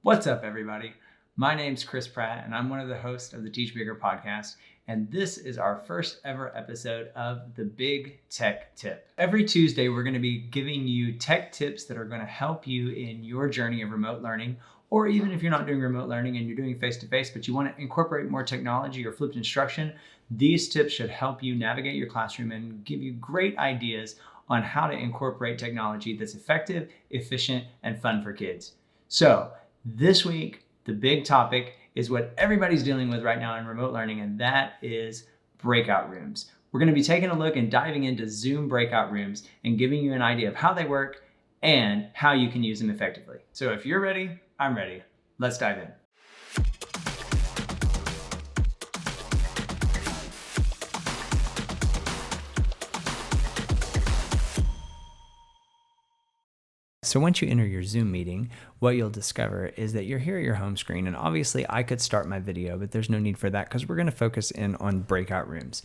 What's up, everybody? My name's Chris Pratt, and I'm one of the hosts of the Teach Bigger podcast, and this is our first ever episode of the Big Tech Tip. Every Tuesday, we're going to be giving you tech tips that are going to help you in your journey of remote learning, or even if you're not doing remote learning and you're doing face-to-face, but you want to incorporate more technology or flipped instruction, these tips should help you navigate your classroom and give you great ideas on how to incorporate technology that's effective, efficient, and fun for kids. So, this week, the big topic is what everybody's dealing with right now in remote learning, and that is breakout rooms. We're going to be taking a look and diving into Zoom breakout rooms and giving you an idea of how they work and how you can use them effectively. So if you're ready, I'm ready. Let's dive in. So once you enter your Zoom meeting, what you'll discover is that you're here at your home screen, and obviously I could start my video, but there's no need for that because we're going to focus in on breakout rooms.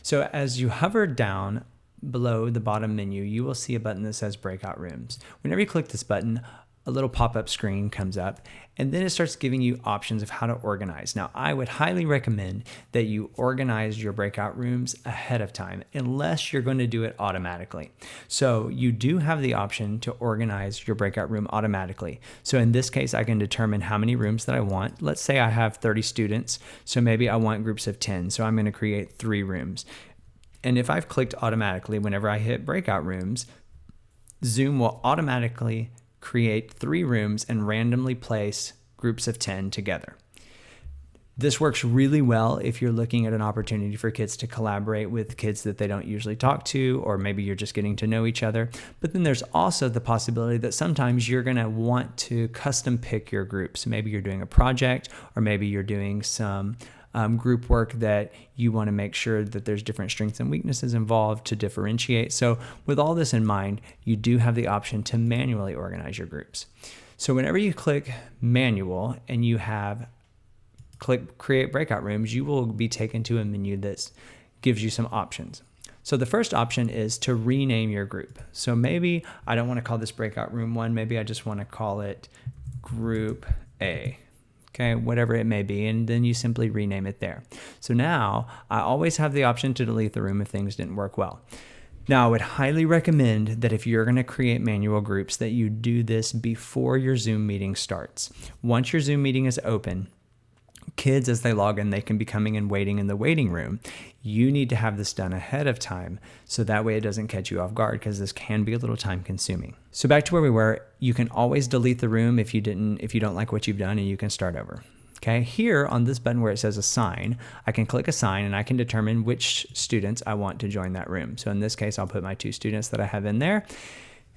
So as you hover down below the bottom menu, you will see a button that says breakout rooms. Whenever you click this button, a little pop-up screen comes up, and then it starts giving you options of how to organize. Now, I would highly recommend that you organize your breakout rooms ahead of time, unless you're going to do it automatically. So you do have the option to organize your breakout room automatically. So in this case, I can determine how many rooms that I want. Let's say I have 30 students, so maybe I want groups of 10. So I'm going to create 3 rooms. And if I've clicked automatically, whenever I hit breakout rooms, Zoom will automatically create 3 rooms and randomly place groups of 10 together. This works really well if you're looking at an opportunity for kids to collaborate with kids that they don't usually talk to, or maybe you're just getting to know each other. But then there's also the possibility that sometimes you're going to want to custom pick your groups. Maybe you're doing a project, or maybe you're doing some group work that you want to make sure that there's different strengths and weaknesses involved to differentiate. So with all this in mind, you do have the option to manually organize your groups. So whenever you click manual and you click create breakout rooms, you will be taken to a menu that gives you some options. So the first option is to rename your group. So maybe I don't want to call this breakout room 1, maybe I just want to call it group A. Okay, whatever it may be, and then you simply rename it there. So now I always have the option to delete the room if things didn't work well. Now I would highly recommend that if you're going to create manual groups that you do this before your Zoom meeting starts. Once your Zoom meeting is open, kids, as they log in, they can be coming and waiting in the waiting room. You need to have this done ahead of time so that way it doesn't catch you off guard, because this can be a little time consuming. So back to where we were, you can always delete the room if you don't like what you've done, and you can start over. Okay, here on this button where it says assign, I can click assign and I can determine which students I want to join that room. So in this case, I'll put my 2 students that I have in there.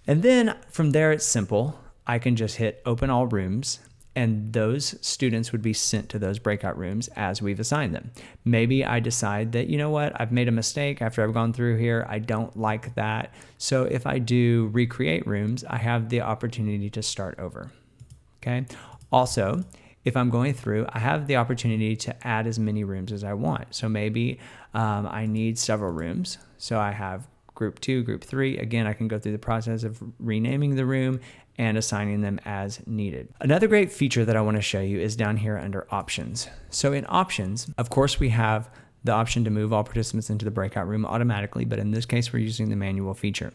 And then from there, it's simple. I can just hit open all rooms, and those students would be sent to those breakout rooms as we've assigned them. Maybe I decide that, you know what, I've made a mistake after I've gone through here. I don't like that. So if I do recreate rooms, I have the opportunity to start over. Okay. Also, if I'm going through, I have the opportunity to add as many rooms as I want. So maybe I need several rooms. So I have group 2, group 3. Again, I can go through the process of renaming the room and assigning them as needed. Another great feature that I want to show you is down here under options. So in options, of course, we have the option to move all participants into the breakout room automatically, but in this case, we're using the manual feature.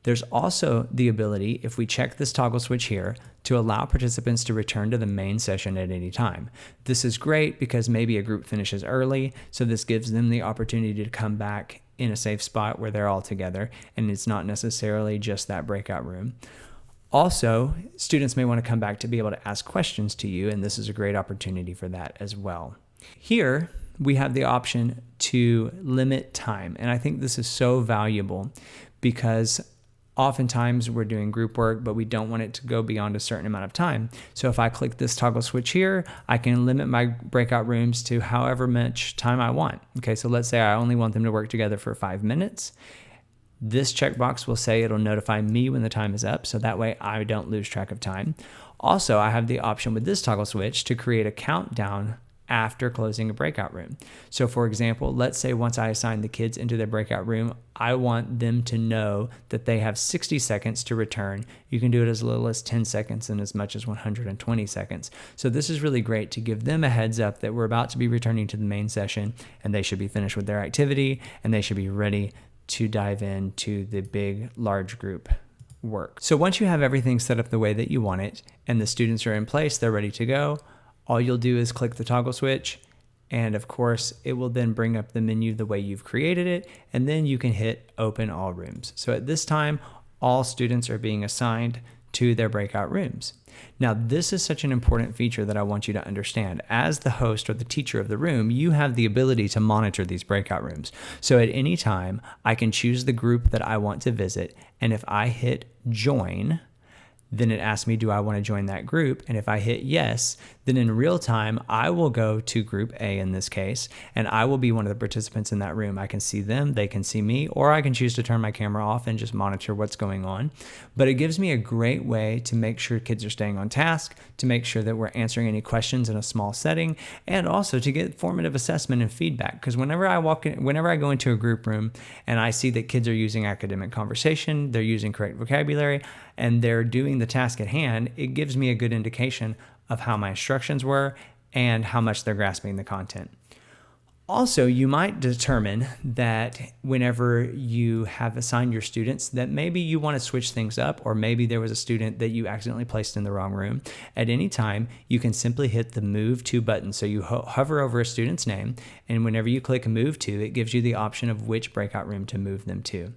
There's also the ability, if we check this toggle switch here, to allow participants to return to the main session at any time. This is great because maybe a group finishes early, so this gives them the opportunity to come back in a safe spot where they're all together, and it's not necessarily just that breakout room. Also, students may want to come back to be able to ask questions to you, and this is a great opportunity for that as well. Here, we have the option to limit time, and I think this is so valuable because oftentimes we're doing group work, but we don't want it to go beyond a certain amount of time. So if I click this toggle switch here, I can limit my breakout rooms to however much time I want. Okay, so let's say I only want them to work together for 5 minutes. This checkbox will say it'll notify me when the time is up, so that way I don't lose track of time. Also, I have the option with this toggle switch to create a countdown after closing a breakout room. So for example, let's say once I assign the kids into their breakout room, I want them to know that they have 60 seconds to return. You can do it as little as 10 seconds and as much as 120 seconds. So this is really great to give them a heads up that we're about to be returning to the main session, and they should be finished with their activity and they should be ready to dive into the big, large group work. So once you have everything set up the way that you want it and the students are in place, they're ready to go, all you'll do is click the toggle switch, and of course it will then bring up the menu the way you've created it, and then you can hit open all rooms. So at this time, all students are being assigned to their breakout rooms. Now, this is such an important feature that I want you to understand. As the host or the teacher of the room, you have the ability to monitor these breakout rooms. So at any time, I can choose the group that I want to visit, and if I hit join, then it asks me, do I want to join that group? And if I hit yes, then in real time, I will go to group A in this case, and I will be one of the participants in that room. I can see them, they can see me, or I can choose to turn my camera off and just monitor what's going on. But it gives me a great way to make sure kids are staying on task, to make sure that we're answering any questions in a small setting, and also to get formative assessment and feedback. Because whenever I go into a group room and I see that kids are using academic conversation, they're using correct vocabulary, and they're doing the task at hand, it gives me a good indication of how my instructions were and how much they're grasping the content. Also, you might determine that whenever you have assigned your students that maybe you want to switch things up, or maybe there was a student that you accidentally placed in the wrong room. At any time, you can simply hit the Move To button. So you hover over a student's name, and whenever you click Move To, it gives you the option of which breakout room to move them to.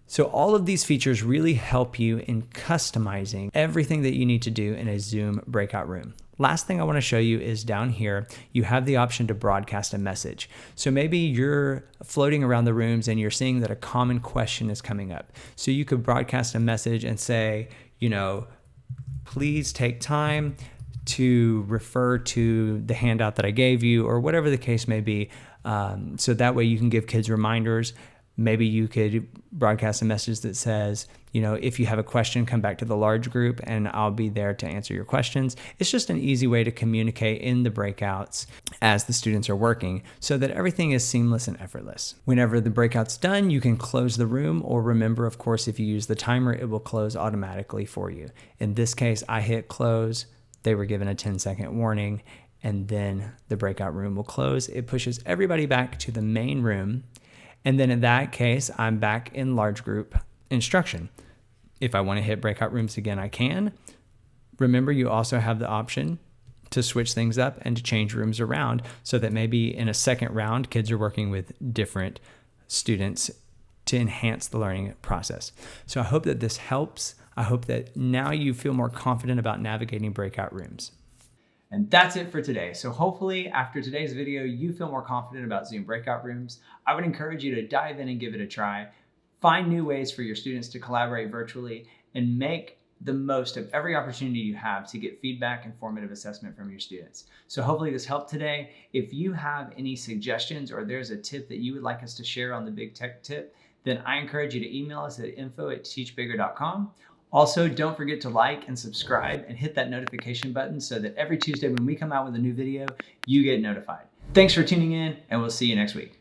So all of these features really help you in customizing everything that you need to do in a Zoom breakout room. Last thing I want to show you is down here, you have the option to broadcast a message. So maybe you're floating around the rooms and you're seeing that a common question is coming up. So you could broadcast a message and say, please take time to refer to the handout that I gave you, or whatever the case may be. So that way you can give kids reminders. Maybe you could broadcast a message that says, if you have a question, come back to the large group and I'll be there to answer your questions. It's just an easy way to communicate in the breakouts as the students are working so that everything is seamless and effortless. Whenever the breakout's done, you can close the room, or remember, of course, if you use the timer, it will close automatically for you. In this case, I hit close. They were given a 10-second warning, and then the breakout room will close. It pushes everybody back to the main room. And then in that case, I'm back in large group instruction. If I want to hit breakout rooms again, I can. Remember, you also have the option to switch things up and to change rooms around so that maybe in a second round, kids are working with different students to enhance the learning process. So I hope that this helps. I hope that now you feel more confident about navigating breakout rooms. And that's it for today. So hopefully after today's video, you feel more confident about Zoom breakout rooms. I would encourage you to dive in and give it a try. Find new ways for your students to collaborate virtually and make the most of every opportunity you have to get feedback and formative assessment from your students. So hopefully this helped today. If you have any suggestions or there's a tip that you would like us to share on the Big Tech Tip, then I encourage you to email us at info@teachbigger.com. Also, don't forget to like and subscribe and hit that notification button so that every Tuesday when we come out with a new video, you get notified. Thanks for tuning in, and we'll see you next week.